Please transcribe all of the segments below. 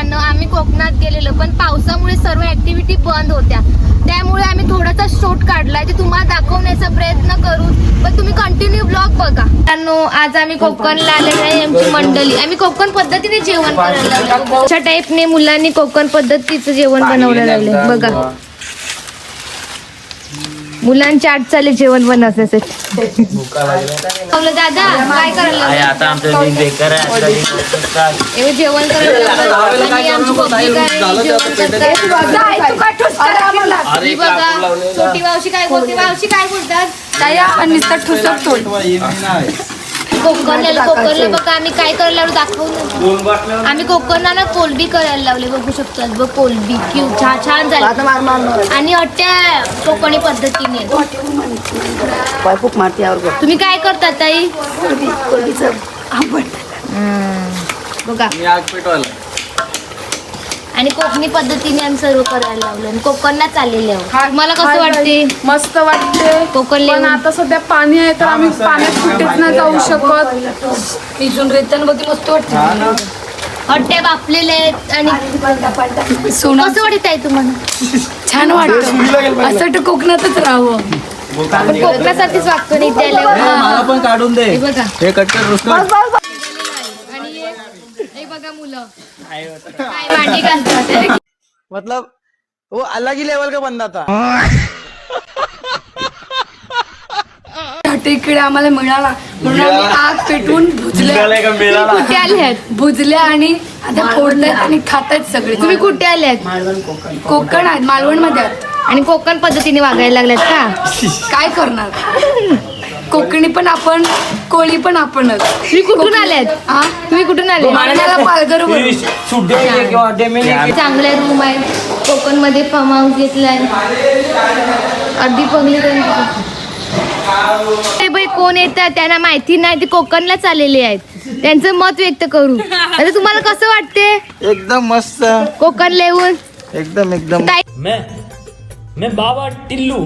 मित्रांनो, आम्ही कोकणात गेलेलो पण पावसामुळे सर्व ऍक्टिव्हिटी बंद होत्या, त्यामुळे आम्ही थोडासा शॉट काढलाय ते तुम्हाला दाखवण्याचा प्रयत्न करू, पण तुम्ही कंटिन्यू ब्लॉग बघा. मित्रांनो, आज आम्ही कोकणला आलेलो आहे. आमची मंडळी, आम्ही कोकण पद्धतीने जेवण करायला लागलो. अशा टाईपने मुलांनी कोकण पद्धतीचं जेवण बनवलं लागलंय बघा. मुलांच्या आठ चाले जेवण बनवण्याचे. दादा काय करायला आता आमचं दिन बेकार आहे. जेवण करायला बघा. छोटी मावशी काय बोलते, मावशी काय बोलतात, कोकणला बघा आम्ही काय करायला लावलं दाखवू. आम्ही कोकणला ना कोलबी करायला लावले, बघू शकतात बघ. कोलबी क्यूब छान झाली आणि अट्ट्या कोकणी पद्धतीने. तुम्ही काय करता ताई? बघा आणि कोकणी पद्धतीने आम्ही सर्व करायला लावलं आणि कोकणला चाललेले आहोत. मला कसं वाटते? मस्त वाटते. कोकण पण आता सध्या पाणी आहे तर आम्ही पाण्यात कुठेच नाही जाऊ शकत. इथून रेतन बघी मस्त वाटते. हट्टे बापलेले आहेत आणि कसं वाटत आहे तुम्हाला? छान वाटतं. असं वाटतं कोकणातच राहावं. आपण कोकणासाठीच वागतो नाही त्याला. पण काढून दे. हे बघा, हे कट्टर आणि हे बघा मुलं काय भांडी घालतात. मतलब वो अलग ही लेवल का बंदा था. इकडे आम्हाला मिळाला म्हणून आम्ही आग पेटवून कुठे आले आहेत? भुजल्या आणि आता फोडल्यात आणि खातायत सगळे. तुम्ही कुठे आले आहेत? कोकण आहेत, मालवण मध्ये आहेत. आणि कोकण पद्धतीने वागायला लागल्यात का? काय करणार? कोकणी पण आपण, कोळी पण आपणच. तुम्ही कुठून आल्यात? हा, तुम्ही कुठून आले? पालघर वरून. चांगला रूम आहे. कोकण मध्ये फार्म हाऊस घेतलाय. अर्धी पगली बाई कोण येतात त्यांना माहिती नाही, ते कोकणला आलेले आहेत. त्यांचं मत व्यक्त करू. आता तुम्हाला कसं वाटते? एकदम मस्त. कोकण येऊन एकदम एकदम. मैं बाबा टिल्लू.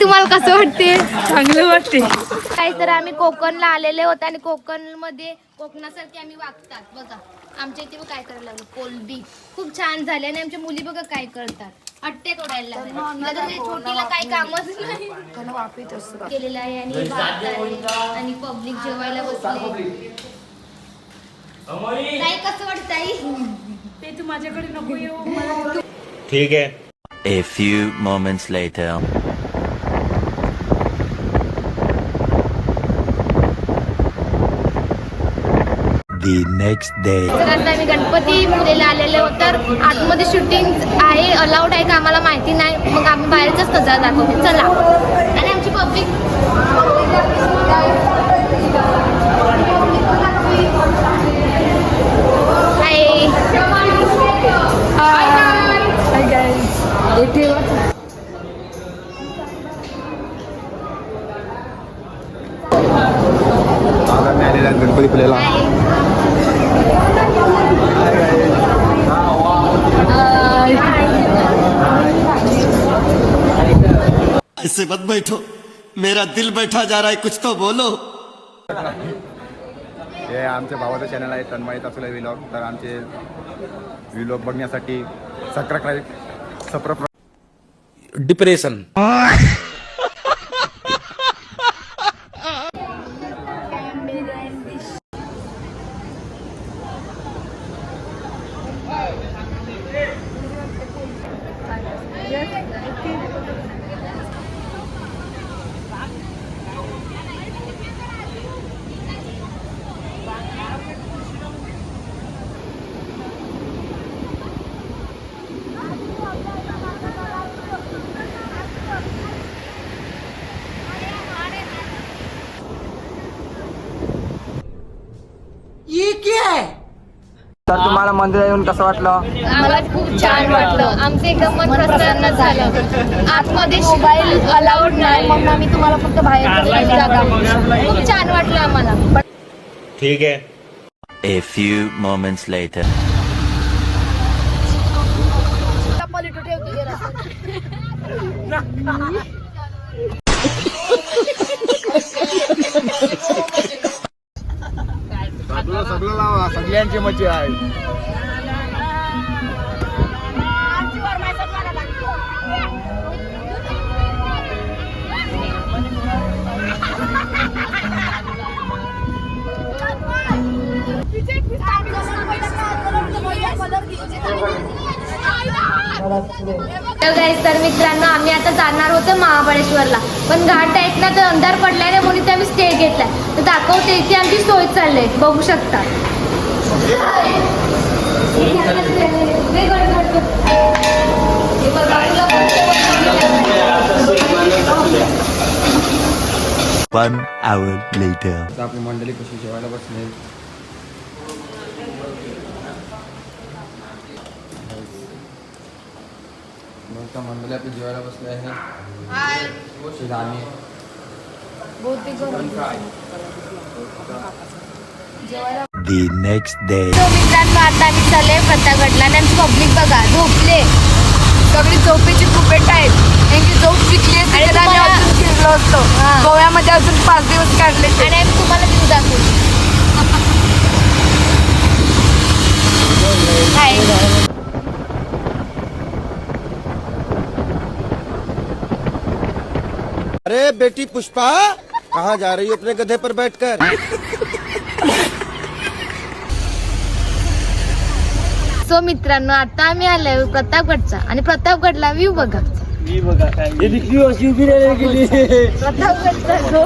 तुम्हाला कसं वाटते? चांगलं वाटते. काय तर आम्ही कोकणला आलेले होते आणि कोकणमध्ये कोकणासारखे आम्ही वागतात बघा. आमच्या इथे काय करायला लागलं, कोलबी खूप छान झाले आणि आमच्या मुली बघा काय करतात, हट्टे तोडायला लागले. छोटीला काही कामच नाही केलेलं आहे आणि भात आहे आणि पब्लिक जेवायला बसले. नाही कसं वाटतंय? ते तू माझ्याकडे नको येऊ. ठीक है. A few moments later. The next day. तर आता आम्ही गणपती पुण्याला आलेले होतो, तर आतमध्ये शूटिंग आहे, अलाउड आहे का आम्हाला माहिती नाही, मग आम्ही बाहेरच नजर दाखवतो. चला. आणि आमची पब्लिक गणपती फुलेला. ऐसे मत बैठो, मेरा दिल बैठा जा रहा है, कुछ तो बोलो. हे आमच्या भावाचं चॅनल आहे तन्मय तासुले व्लॉग. तर आमचे व्लॉग बघण्यासाठी सबस्क्राईब डिप्रेशन. तर तुम्हाला मंदिरात येऊन कसं वाटलं? आम्हाला खूप छान वाटलं. आमचं एकदम मन प्रसन्न झालं. आतमध्ये मोबाईल अलाउड नाही, मग आम्ही तुम्हाला फक्त बाहेर जागा. खूप छान वाटलं आम्हाला. ठीक है. A few moments later. आपला लावा सगळ्यांची मच्छी आहे. तर मित्रांनो आम्ही आता जाणार होतो महाबळेश्वरला, पण घाट आहेत ना तर अंधार पडलाय म्हणून आम्ही स्टे घेतलाय. तर दाखवते इथे आमची सोय चालली बघू शकता. 1 hour later. आपली मंडळी कशी जेवायला बसले. मंडळी आपली जेवायला बसले आहे. शिलानी The next day. तो मित्रांनो आता आम्ही चालले प्रतापगडला आणि आमची पब्लिक बघा झोपले. सगळी झोपेची कुपेट आहेत. यांची झोप विकली असती तर आम्ही अजून फिरलो असतो. गोव्यामध्ये अजून 5 दिवस काढले. आणि आम्ही तुम्हाला व्ह्यू दाखवू. अरे बेटी पुष्पा कहाँ जा रही हो अपने गधे पर बैठकर? सो मित्रांनो आता आम्ही आलोय प्रतापगडचा आणि प्रतापगडला व्ह्यू बघा. प्रतापगडचा जो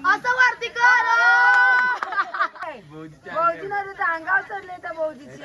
असं वरती कर. भाऊजी ना तर अंगावर चढले त्या भाऊजीचे.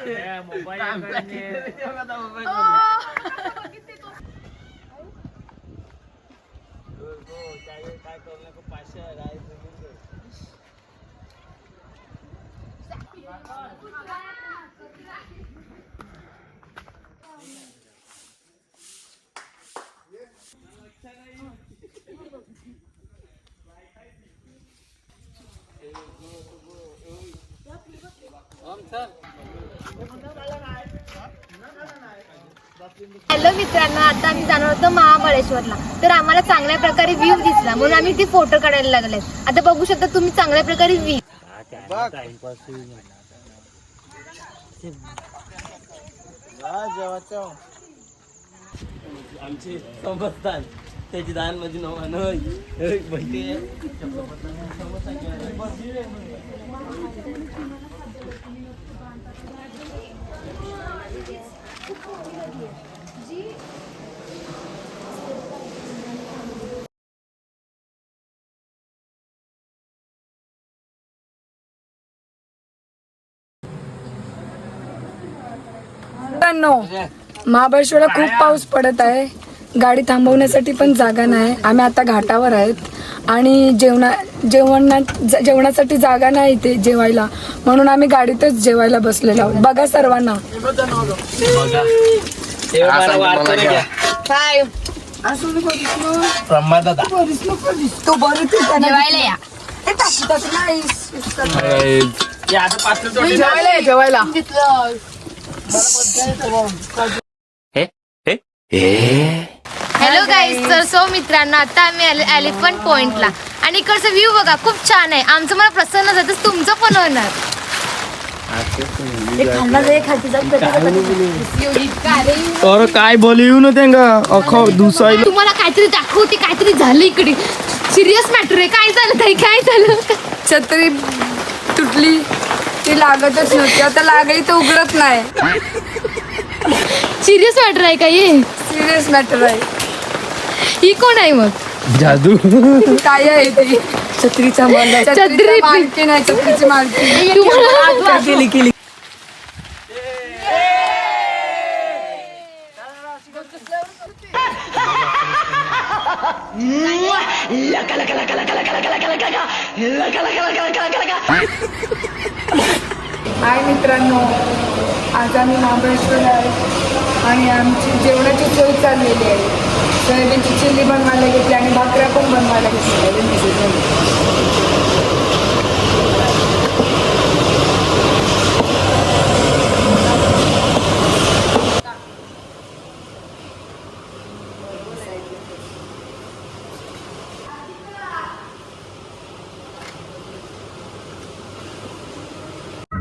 हॅलो मित्रांनो आता आम्ही जाणार होतो महाबळेश्वरला. तर आम्हाला चांगल्या प्रकारे व्ह्यू दिसला म्हणून आम्ही ते फोटो काढायला लागले. आता बघू शकता तुम्ही चांगल्या प्रकारे व्ह्यू. आमचे समजतात त्याची दान माझी नवा मित्रांनो, महाबळेश्वरला खूप पाऊस पडत आहे. गाडी थांबवण्यासाठी पण जागा नाही. आम्ही आता घाटावर आहेत आणि जेवणासाठी जागा नाही इथे जेवायला, म्हणून आम्ही गाडीतच जेवायला बसलेलो आहोत. बघा सर्वांना. काय तू बरं जेवायला या. जेवायला हॅलो गाईज, तर सो मित्रांनो, आता आम्ही एलिफंट पॉइंटला आणि इकडचा व्ह्यू बघा, खूप छान आहे. आमचं मला प्रसन्न झालं, तुमचं पण होणार. और काय बोलू ना त्यांना अखो दुसरा तुम्हाला काहीतरी दाखवते, काहीतरी झालं इकडे. सिरियस मॅटर आहे. काय झालं ताई, काय झालं? छत्री तुटली, ती लागतच नव्हती. आता लागली तर उघडत नाही. सिरियस मॅटर आहे का हे? सिरियस मॅटर आहे. ही कोण आहे मग? जादू काय आहे ती? छत्रीचा छत्री मालकी नाही, छत्रीची मालकी. तुम्हाला केली हाय मित्रांनो, आज आम्ही महाबळेश्वरला आहे आणि आमची जेवणाची सोय चाललेली आहे. सोयाबीनची चिल्ली बनवायला घेतली आणि भाकऱ्या पण बनवायला घेतल्या.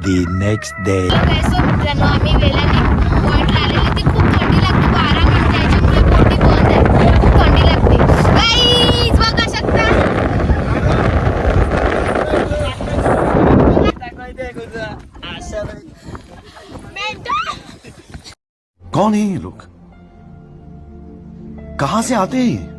The next day. काय सो मित्रांनो, आम्ही वेळाने पॉइंटला आलेली. ती खूप थंडी लागते, 12 मिनिट त्याच्यामुळे पोटी बंद आहे. खूप थंडी लागते. गाईज बघा शकता. कौन है ये लोग? कहां से आते हैं ये?